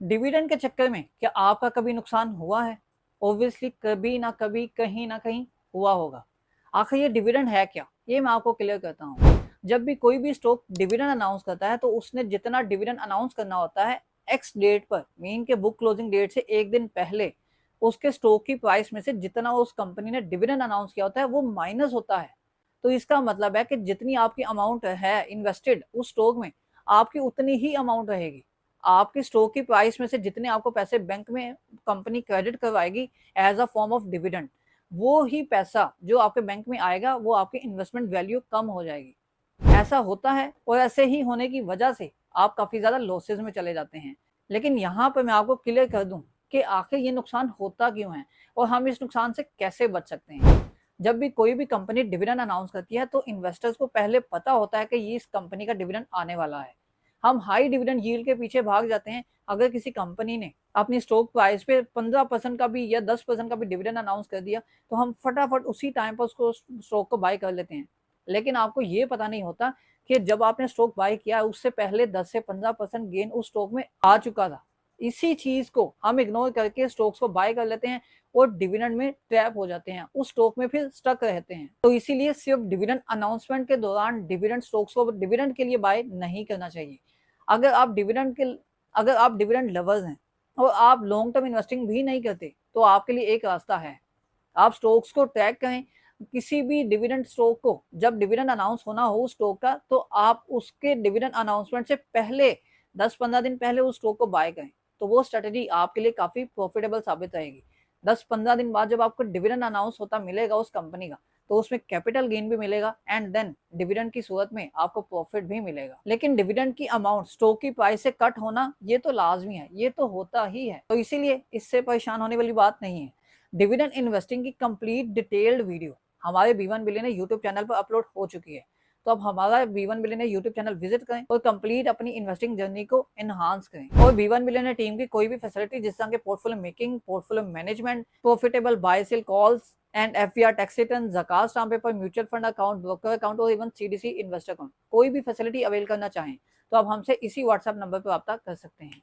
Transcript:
Dividend के चक्कर में क्या आपका कभी नुकसान हुआ है? ऑब्वियसली कभी ना कभी, कहीं ना कहीं हुआ होगा। आखिर ये डिविडेंड है क्या? ये मैं आपको क्लियर करता हूँ। जब भी कोई भी स्टॉक डिविडेंड अनाउंस करता है तो उसने जितना डिविडेंड अनाउंस करना होता है एक्स डेट पर, मीन के बुक क्लोजिंग डेट से एक दिन पहले, उसके स्टॉक की प्राइस में से जितना उस कंपनी ने डिविडेंड अनाउंस किया होता है वो माइनस होता है। तो इसका मतलब है कि जितनी आपकी अमाउंट है इन्वेस्टेड उस स्टॉक में, आपकी उतनी ही अमाउंट रहेगी। आपके स्टॉक की प्राइस में से जितने आपको पैसे बैंक में कंपनी क्रेडिट करवाएगी as a form of dividend, वो ही पैसा जो आपके बैंक में आएगा वो आपकी इन्वेस्टमेंट वैल्यू कम हो जाएगी। ऐसा होता है और ऐसे ही होने की वजह से आप काफ़ी ज़्यादा लॉसेज में चले जाते हैं। लेकिन यहाँ पर मैं आपको क्लियर कर दूँ कि आखिर ये नुकसान होता क्यों है और हम इस नुकसान से कैसे बच सकते हैं। जब भी कोई भी कंपनी डिविडेंड अनाउंस करती है तो इन्वेस्टर्स को पहले पता होता है कि ये इस कंपनी का डिविडेंड आने वाला है। हम हाई डिविडेंड यील्ड के पीछे भाग जाते हैं। अगर किसी कंपनी ने अपनी स्टॉक प्राइस पे 15% का भी या 10% का भी डिविडेंड अनाउंस कर दिया तो हम फटाफट उसी टाइम पर उसको स्टॉक को बाय कर लेते हैं। लेकिन आपको ये पता नहीं होता कि जब आपने स्टॉक बाय किया उससे पहले 10 से 15% गेन उस स्टॉक में आ चुका था। इसी चीज को हम इग्नोर करके स्टॉक्स को बाय कर लेते हैं और डिविडेंड में ट्रैप हो जाते हैं, उस स्टॉक में फिर स्टक रहते हैं। तो इसीलिए सिर्फ डिविडेंड अनाउंसमेंट के दौरान डिविडेंड स्टॉक्स को डिविडेंड के लिए बाय नहीं करना चाहिए। अगर आप डिविडेंड के अगर आप डिविडेंड लवर्स हैं और आप लॉन्ग टर्म इन्वेस्टिंग भी नहीं करते तो आपके लिए एक रास्ता है। आप स्टॉक्स को ट्रैक करें। किसी भी डिविडेंड स्टॉक को जब डिविडेंड अनाउंस होना हो उस स्टॉक का तो आप उसके डिविडेंड अनाउंसमेंट से पहले 10-15 दिन पहले उस स्टॉक को बाय करें। तो वो स्ट्रेटेजी आपके लिए काफी प्रॉफिटेबल साबित रहेगी। 10-15 दिन बाद जब आपको डिविडेंड अनाउंस होता मिलेगा उस कंपनी का तो उसमें कैपिटल गेन भी मिलेगा एंड देन डिविडेंड की सूरत में आपको प्रॉफिट भी मिलेगा। लेकिन डिविडेंड की अमाउंट स्टॉक की प्राइस से कट होना ये तो लाजमी है, ये तो होता ही है। तो इसीलिए इससे परेशान होने वाली बात नहीं है। डिविडेंड इन्वेस्टिंग की कंप्लीट डिटेल्ड वीडियो हमारे B1 बिलियनर यूट्यूब चैनल पर अपलोड हो चुकी है। तो अब हमारा B1 billionaire YouTube channel visit करें और कंप्लीट अपनी इन्वेस्टिंग जर्नी को एनहांस करें। और B1 बिलियनर टीम की कोई भी फैसिलिटी जिस तरह के portfolio making, portfolio management, profitable buy sell calls and FVR tax return, ज़कात stamp paper, mutual fund account, broker account और इवन CDC इन्वेस्टर अकाउंट, कोई भी फैसिलिटी अवेल करना चाहें तो आप हमसे इसी व्हाट्सएप नंबर पर रब्ता कर सकते हैं।